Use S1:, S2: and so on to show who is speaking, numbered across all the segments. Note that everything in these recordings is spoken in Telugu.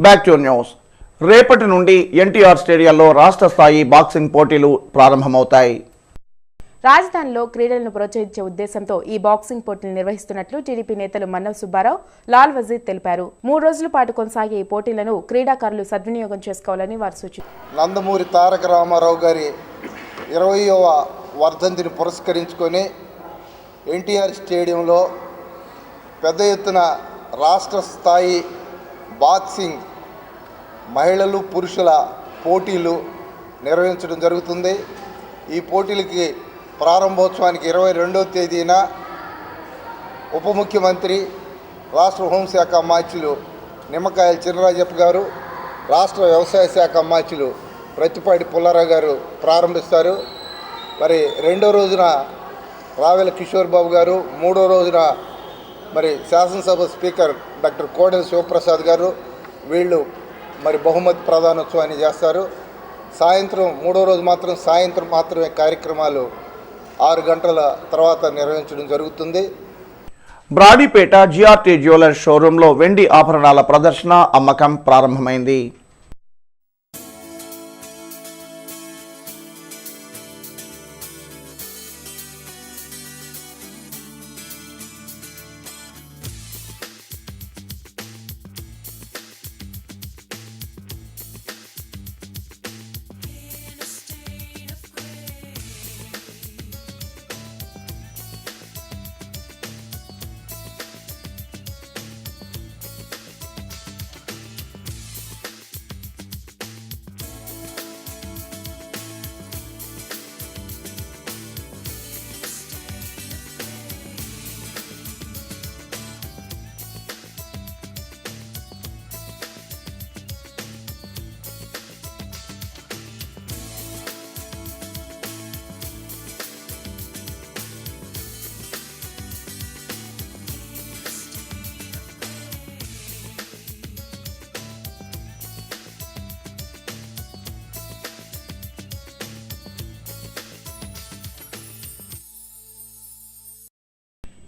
S1: Back to news. రేపటి నుండి ఎన్టీఆర్ స్టేడియంలో రాష్ట్ర స్థాయి బాక్సింగ్ పోటీలు ప్రారంభమవుతాయి.
S2: రాజధానిలో క్రీడలను ప్రోత్సహించే ఉద్దేశంతో ఈ బాక్సింగ్ పోటీలు నిర్వహిస్తున్నట్లు టీడీపీ నేతలు మన్నవ్ సుబ్బారావు, లాల్ వజీర్ తెలిపారు. 3 రోజుల పాటు కొనసాగే ఈ పోటీలను క్రీడాకారులు సద్వినియోగం చేసుకోవాలని వారు సూచించారు.
S3: నందమూరి తారక రామారావు గారి 20వ వర్ధంతిని పురస్కరించుకొని ఎన్టీఆర్ స్టేడియంలో పెద్ద ఎత్తున రాష్ట్ర స్థాయి బాక్సింగ్ మహిళలు పురుషుల పోటీలు నిర్వహించడం జరుగుతుంది. ఈ పోటీలకి ప్రారంభోత్సవానికి 22వ తేదీన ఉప ముఖ్యమంత్రి రాష్ట్ర హోంశాఖ అమాత్యులు నిమ్మకాయల చినరాజప్ప గారు, రాష్ట్ర వ్యవసాయ శాఖ అమాత్యులు ప్రత్తిపాటి పుల్లారావు గారు ప్రారంభిస్తారు. మరి 2వ రోజున రావెల కిషోర్ బాబు గారు, 3వ రోజున మరి శాసనసభ స్పీకర్ డాక్టర్ కోడెల శివప్రసాద్ గారు వీళ్ళు మరి బహుమతి ప్రదానోత్సవాన్ని చేస్తారు. సాయంత్రం 3వ రోజు మాత్రం సాయంత్రం మాత్రమే కార్యక్రమాలు 6 గంటల తర్వాత నిర్వహించడం జరుగుతుంది.
S1: బ్రాడీపేట జిఆర్టీ జ్యువెలర్స్ షోరూంలో వెండి ఆభరణాల ప్రదర్శన, అమ్మకం ప్రారంభమైంది.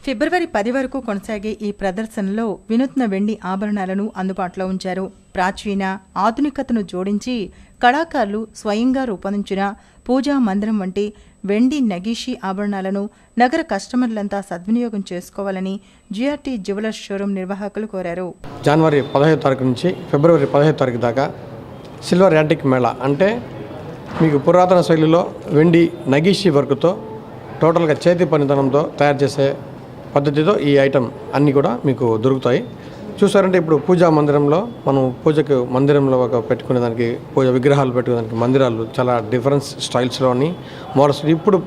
S4: ఫిబ్రవరి 10 వరకు కొనసాగే ఈ ప్రదర్శనలో వినూత్న వెండి ఆభరణాలను అందుబాటులో ఉంచారు. ప్రాచీన, ఆధునికతను జోడించి కళాకారులు స్వయంగా రూపొందించిన పూజా మందిరం వంటి వెండి నగీషీ ఆభరణాలను నగర కస్టమర్లంతా సద్వినియోగం చేసుకోవాలని జిఆర్టీ జ్యువెలర్స్ షోరూం నిర్వాహకులు కోరారు.
S5: జనవరి 15వ తారీఖు నుంచి ఫిబ్రవరి 15వ తారీఖు దాకా సిల్వర్ యాంటిక్ మేళా అంటే మీకు పురాతన శైలిలో వెండి నగీషీ వర్క్తో టోటల్గా చేతి పనితనంతో తయారు చేసే పద్ధతితో ఈ ఐటమ్ అన్నీ కూడా మీకు దొరుకుతాయి. చూసారంటే ఇప్పుడు పూజా మందిరంలో మనం పూజకు మందిరంలో ఒక పెట్టుకునేదానికి పూజ విగ్రహాలు పెట్టుకునేదానికి మందిరాలు చాలా డిఫరెన్స్ స్టైల్స్లోని మోడల్స్ ఇప్పుడు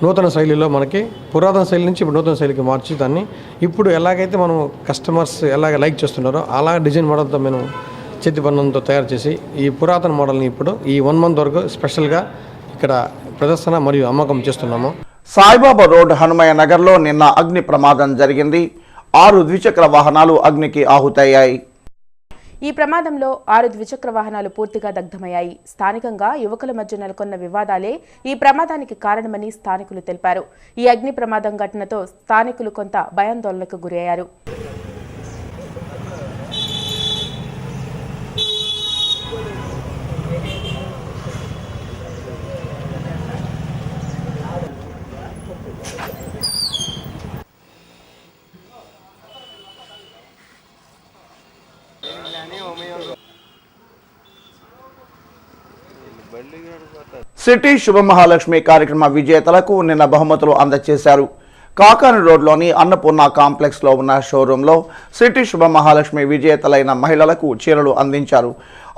S5: నూతన శైలిలో మనకి పురాతన శైలి నుంచి ఇప్పుడు నూతన శైలికి మార్చి దాన్ని ఇప్పుడు ఎలాగైతే మనం కస్టమర్స్ ఎలాగ లైక్ చేస్తున్నారో అలా డిజైన్ మోడల్తో మేము చేతి పన్నంతో తయారు చేసి ఈ పురాతన మోడల్ని ఇప్పుడు ఈ 1 మంత్ వరకు స్పెషల్గా ఇక్కడ ప్రదర్శన మరియు అమ్మకం చేస్తున్నాము.
S1: సాయిబాబా రోడ్ హనుమయ్య నగర్లో నిన్న అగ్ని ప్రమాదం జరిగింది. 6 ద్విచక్ర వాహనాలు అగ్నికి ఆహుతయ్యాయి.
S2: ఈ ప్రమాదంలో 6 ద్విచక్ర వాహనాలు పూర్తిగా దగ్ధమయ్యాయి. స్థానికంగా యువకుల మధ్య నెలకొన్న వివాదాలే ఈ ప్రమాదానికి కారణమని స్థానికులు తెలిపారు. ఈ అగ్ని ప్రమాదం ఘటనతో స్థానికులు కొంత భయాందోళనకు గురయ్యారు.
S1: సిటీ శుభమహాలక్ష్మి కార్యక్రమ విజేతలకు నిన్న బహుమతులు అందజేశారు. కాకాని రోడ్లోని అన్నపూర్ణ కాంప్లెక్స్లో ఉన్న షోరూంలో సిటీ శుభమహాలక్ష్మి విజేతలైన మహిళలకు చీరలు అందించారు.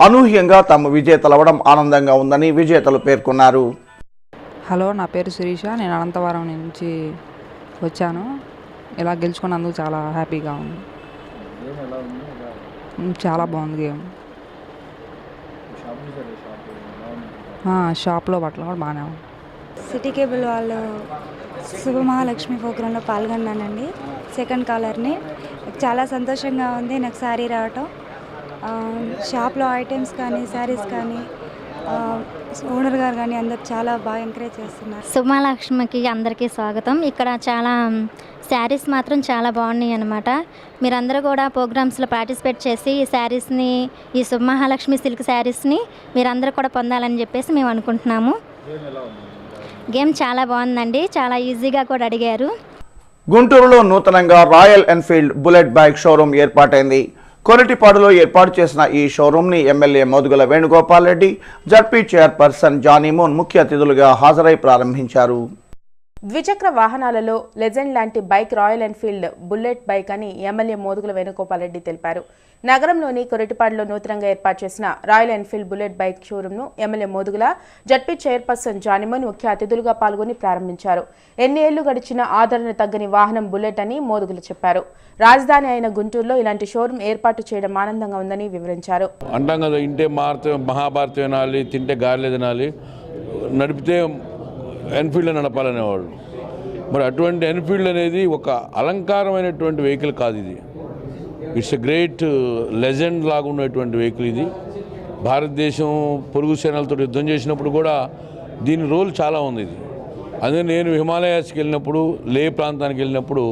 S1: అనూహ్యంగా తాము విజేతలవ్వడం ఆనందంగా ఉందని విజేతలు పేర్కొన్నారు.
S6: హలో, నా పేరు శిరీష. నేను అనంతవరం నుంచి వచ్చాను. ఇలా గెలుచుకున్నందుకు చాలా హ్యాపీగా ఉంది. చాలా బాగుంది గేమ్. షాప్లో బట్టలు కూడా బాగానే ఉంది.
S7: సిటీ కేబుల్ వాళ్ళు శుభమహాలక్ష్మి ప్రోగ్రాంలో పాల్గొన్నానండి. సెకండ్ కాలర్ని. చాలా సంతోషంగా ఉంది నాకు శారీ రావటం. షాప్లో ఐటమ్స్ కానీ శారీస్ కానీ ఓనర్ గారు కానీ అందరు చాలా బాగా ఎంకరేజ్ చేస్తున్నారు.
S8: శుభమహాలక్ష్మికి అందరికీ స్వాగతం. ఇక్కడ చాలా శారీస్ మాత్రం చాలా బాగున్నాయి అన్నమాట. మీరందరూ కూడా ప్రోగ్రామ్స్లో పార్టిసిపేట్ చేసి ఈ శారీస్ని, ఈ శుభమహాలక్ష్మి సిల్క్ శారీస్ని మీరందరూ కూడా పొందాలని చెప్పేసి మేము అనుకుంటున్నాము. గేమ్ చాలా బాగుందండి, చాలా ఈజీగా కూడా అడిగారు.
S1: గుంటూరులో నూతనంగా Royal Enfield Bullet bike showroom ఏర్పాటైంది. కొరటిపాడులో ఏర్పాటు చేసిన ఈ షోరూంని MLA Modugula Venugopal Reddy, ZP chairperson Janimon ముఖ్య అతిథులుగా హాజరై ప్రారంభించారు.
S2: ద్విచక్ర వాహనాలలో లెజెండ్ లాంటి bike Royal Enfield Bullet bike అని ఎమ్మెల్యే మోదుగుల వేణుగోపాల్ రెడ్డి తెలిపారు. నగరంలోని కొరటిపాడులో నూతనంగా ఏర్పాటు చేసిన రాయల్ ఎన్ఫీల్డ్ బుల్లెట్ బైక్ షోరూంను MLA Modugula, ZP chairperson Janimon ముఖ్య అతిథులుగా పాల్గొని ప్రారంభించారు. ఎన్ని ఏళ్లు గడిచినా ఆదరణ తగ్గని వాహనం బుల్లెట్ అని మోదుగుల చెప్పారు. రాజధాని అయిన గుంటూరులో ఇలాంటి షోరూం ఏర్పాటు చేయడం ఆనందంగా ఉందని వివరించారు.
S9: అంటాం కదా, ఇంటే మహాభారతం వినాలి, తింటే గారెలు తినాలి, నడిపితే ఎన్ఫీల్డ్ నడపాలనేవాళ్ళు. మరి అటువంటి ఎన్ఫీల్డ్ అనేది ఒక అలంకారమైనటువంటి వెహికల్ కాదు. ఇది ఇట్స్ ఎ గ్రేట్ లెజెండ్ లాగా ఉన్నటువంటి వెహికల్. ఇది భారతదేశం పొరుగు సేనలతో యుద్ధం చేసినప్పుడు కూడా దీని రోల్ చాలా ఉంది. ఇది అదే నేను హిమాలయాస్కి వెళ్ళినప్పుడు, లే ప్రాంతానికి వెళ్ళినప్పుడు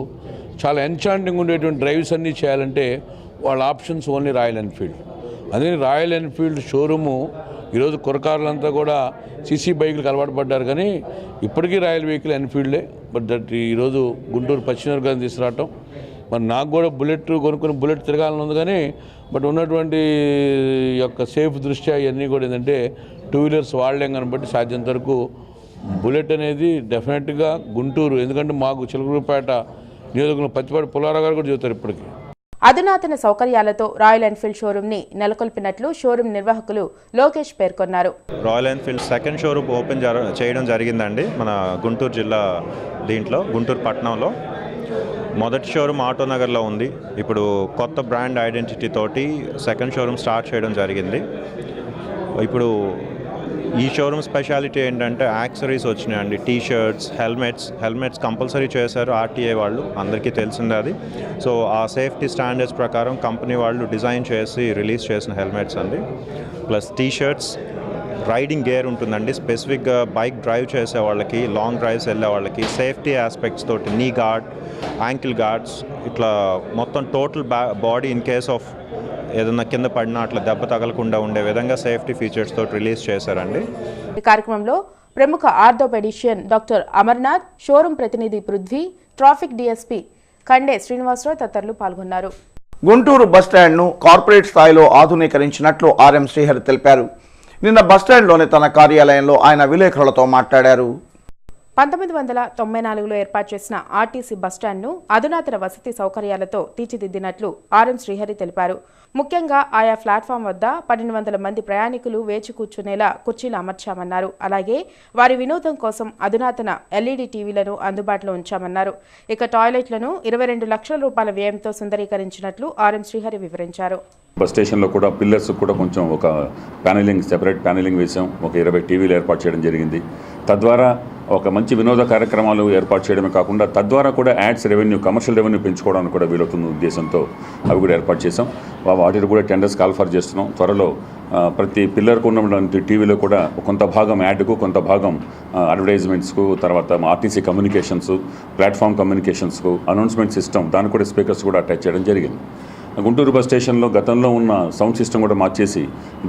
S9: చాలా ఎన్చాంటింగ్ ఉండేటువంటి డ్రైవ్స్ అన్నీ చేయాలంటే వాళ్ళ ఆప్షన్స్ ఓన్లీ రాయల్ ఎన్ఫీల్డ్. అదే రాయల్ ఎన్ఫీల్డ్ షోరూము ఈరోజు కురకారులంతా కూడా సీసీ బైకులకు అలవాటు పడ్డారు, కానీ ఇప్పటికీ రాయల్ వెహికల్ ఎన్ఫీల్డే. బట్ దట్ ఈరోజు గుంటూరు పశ్చిమ వర్గాన్ని తీసుకురావటం, మరి నాకు కూడా బుల్లెట్ కొనుక్కుని బుల్లెట్ తిరగాలని ఉంది, కానీ బట్ ఉన్నటువంటి యొక్క సేఫ్ దృష్ట్యా ఇవన్నీ కూడా ఏంటంటే టూ వీలర్స్ వాడలేం కనబట్టి సాధ్యంత వరకు బుల్లెట్ అనేది డెఫినెట్గా గుంటూరు, ఎందుకంటే మాకు చిలకలూరుపేట నియోజకవర్గంలో పత్తిపాటి పుల్లారావు గారు కూడా చెబుతారు ఇప్పటికీ.
S2: అధునాతన సౌకర్యాలతో రాయల్ ఎన్ఫీల్డ్ షోరూంని నెలకొల్పినట్లు షోరూం నిర్వాహకులు లోకేష్ పేర్కొన్నారు.
S10: Royal Enfield second showroom open చేయడం జరిగిందండి మన గుంటూరు జిల్లా, దీంట్లో గుంటూరు పట్టణంలో. మొదటి షోరూమ్ ఆటోనగర్లో ఉంది. ఇప్పుడు కొత్త బ్రాండ్ ఐడెంటిటీ తోటి సెకండ్ షోరూమ్ స్టార్ట్ చేయడం జరిగింది. ఇప్పుడు ఈ షోరూమ్ స్పెషాలిటీ ఏంటంటే యాక్సరీస్ వచ్చినాయండి, టీషర్ట్స్, హెల్మెట్స్ కంపల్సరీ చేశారు ఆర్టీఐ వాళ్ళు, అందరికీ తెలిసిందే అది. సో ఆ సేఫ్టీ స్టాండర్డ్స్ ప్రకారం కంపెనీ వాళ్ళు డిజైన్ చేసి రిలీజ్ చేసిన హెల్మెట్స్ అండి. ప్లస్ టీషర్ట్స్, రైడింగ్ గేర్ ఉంటుందండి, స్పెసిఫిక్గా బైక్ డ్రైవ్ చేసే వాళ్ళకి, లాంగ్ డ్రైవ్స్ వెళ్ళే వాళ్ళకి సేఫ్టీ ఆస్పెక్ట్స్ తోటి నీ గార్డ్, యాంకిల్ గార్డ్స్, ఇట్లా మొత్తం total body in case of ఏదన్నా కింద పడినా అట్లా దెబ్బ తగలకుండా ఉండే విధంగా సేఫ్టీ ఫీచర్స్ తోటి రిలీజ్ చేశారండి.
S2: ఈ కార్యక్రమంలో ప్రముఖ ఆర్థోపెడిషియన్ డాక్టర్ అమర్నాథ్, షోరూం ప్రతినిధి పృథ్వీ, ట్రాఫిక్ డీఎస్పీ కండే శ్రీనివాసరావు తదితరులు పాల్గొన్నారు.
S1: గుంటూరు బస్టాండ్ను కార్పొరేట్ స్థాయిలో ఆధునీకరించినట్లు ఆర్ఎం శ్రీహరి తెలిపారు. నిన్న బస్టాండ్లోని తన కార్యాలయంలో ఆయన విలేకరులతో మాట్లాడారు.
S2: 1994లో ఏర్పాటు చేసిన ఆర్టీసీ బస్టాండ్ను అధునాతన వసతి సౌకర్యాలతో తీర్చిదిద్దినట్లు ఆర్ఎం శ్రీహరి తెలిపారు. ముఖ్యంగా ఆయా ప్లాట్ఫామ్ వద్ద 1200 మంది ప్రయాణికులు వేచి కూర్చునేలా కుర్చీలు అమర్చామన్నారు. అలాగే వారి వినోదం కోసం అధునాతన ఎల్ఈడి టీవీలను అందుబాటులో ఉంచామన్నారు. ఇక టాయిలెట్లను 22 లక్షల రూపాయల వ్యయంతో సుందరీకరించినట్లు ఆర్ఎం శ్రీహరి వివరించారు.
S11: బస్ స్టేషన్లో కూడా పిల్లర్స్ కూడా కొంచెం ఒక సెపరేట్ ప్యానెలింగ్ వేసాం. ఒక 20 టీవీలు ఏర్పాటు చేయడం జరిగింది. తద్వారా ఒక మంచి వినోద కార్యక్రమాలు ఏర్పాటు చేయడమే కాకుండా తద్వారా కూడా యాడ్స్ రెవెన్యూ, కమర్షియల్ రెవెన్యూ పెంచుకోవడానికి కూడా వీలవుతున్న ఉద్దేశంతో అవి కూడా ఏర్పాటు చేసాం. వాటిని కూడా టెండర్స్ కాల్ఫర్ చేస్తున్నాం. త్వరలో ప్రతి పిల్లర్కు ఉన్నటువంటి టీవీలో కూడా కొంత భాగం యాడ్కు, కొంత భాగం అడ్వర్టైజ్మెంట్స్కు, తర్వాత ఆర్టీసీ కమ్యూనికేషన్స్, ప్లాట్ఫామ్ కమ్యూనికేషన్స్కు, అనౌన్స్మెంట్ సిస్టమ్, దానికి కూడా స్పీకర్స్ కూడా అటాచ్ చేయడం జరిగింది. గుంటూరు బస్ స్టేషన్లో గతంలో ఉన్న సౌండ్ సిస్టమ్ కూడా మార్చేసి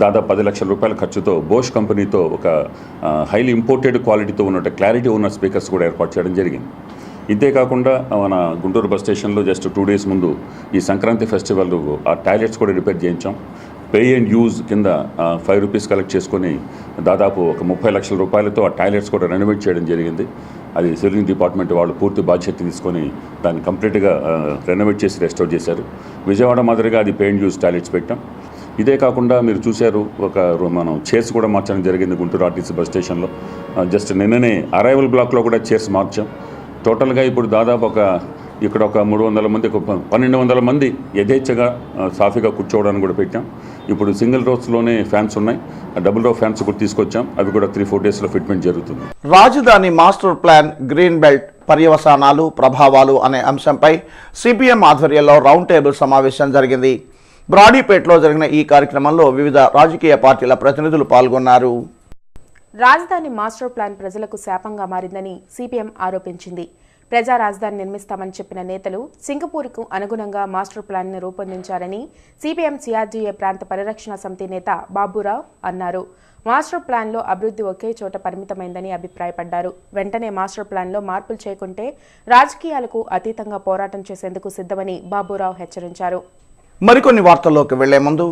S11: దాదాపు 10 లక్షల రూపాయల ఖర్చుతో బోష్ కంపెనీతో ఒక హైలీ ఇంపోర్టెడ్ క్వాలిటీతో ఉన్న క్లారిటీ ఉన్న స్పీకర్స్ కూడా ఏర్పాటు చేయడం జరిగింది. ఇంతే కాకుండా మన గుంటూరు బస్ స్టేషన్లో జస్ట్ 2 డేస్ ముందు ఈ సంక్రాంతి ఫెస్టివల్ ఆ టాయిలెట్స్ కూడా రిపేర్ చేయించాం. పే అండ్ యూజ్ కింద 5 రూపీస్ కలెక్ట్ చేసుకొని దాదాపు ఒక 30 లక్షల రూపాయలతో ఆ టాయిలెట్స్ కూడా రెనోవేట్ చేయడం జరిగింది. అది సివిలింగ్ డిపార్ట్మెంట్ వాళ్ళు పూర్తి బాధ్యత తీసుకొని దాన్ని కంప్లీట్గా రెనోవేట్ చేసి రెస్టోర్ చేశారు. విజయవాడ మాదిరిగా అది పే అండ్ యూజ్ టాయిలెట్స్ పెట్టాం. ఇదే కాకుండా మీరు చూశారు, మనం చైర్స్ కూడా మార్చడం జరిగింది గుంటూరు ఆర్టీసీ బస్ స్టేషన్లో. జస్ట్ నిన్ననే అరైవల్ బ్లాక్లో కూడా చైర్స్ మార్చాం. టోటల్గా ఇప్పుడు దాదాపు ఇక్కడ ఒక 300 మంది, 1200 మంది యథేచ్ఛగా సాఫీగా కూర్చోవడానికి కూడా పెట్టాం. ఇప్పుడు సింగిల్ రోస్లోనే ఫ్యాన్స్ ఉన్నాయి, డబుల్ రో ఫ్యాన్స్ కూడా తీసుకొచ్చాం. అవి కూడా 3-4 డేస్లో ఫిట్మెంట్ జరుగుతుంది.
S1: రాజధాని మాస్టర్ ప్లాన్, గ్రీన్ బెల్ట్ పర్యవసానాలు, ప్రభావాలు అనే అంశంపై సిపిఎం ఆధ్వర్యంలో రౌండ్ టేబుల్ సమావేశం జరిగింది. బ్రాడీపేటలో జరిగిన ఈ కార్యక్రమంలో వివిధ రాజకీయ పార్టీల ప్రతినిధులు పాల్గొన్నారు.
S2: రాజధాని మాస్టర్ ప్లాన్ ప్రజలకు శాపంగా మారిందని సిపిఎం ఆరోపించింది. ప్రజా రాజధాని నిర్మిస్తామని చెప్పిన నేతలు సింగపూర్కు అనుగుణంగా మాస్టర్ ప్లాన్ను రూపొందించారని సిపిఎం సిఆర్జీఏ ప్రాంత పరిరక్షణ సమితి నేత బాబురావు అన్నారు. మాస్టర్ ప్లాన్లో అభివృద్ధి ఒకే చోట పరిమితమైందని అభిప్రాయపడ్డారు. వెంటనే మాస్టర్ ప్లాన్లో మార్పులు చేయకుంటే రాజకీయాలకు అతీతంగా పోరాటం చేసేందుకు సిద్ధమని బాబురావు హెచ్చరించారు.
S1: మరికొన్ని వార్తల్లోకి వెళ్లే ముందు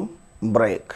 S1: బ్రేక్.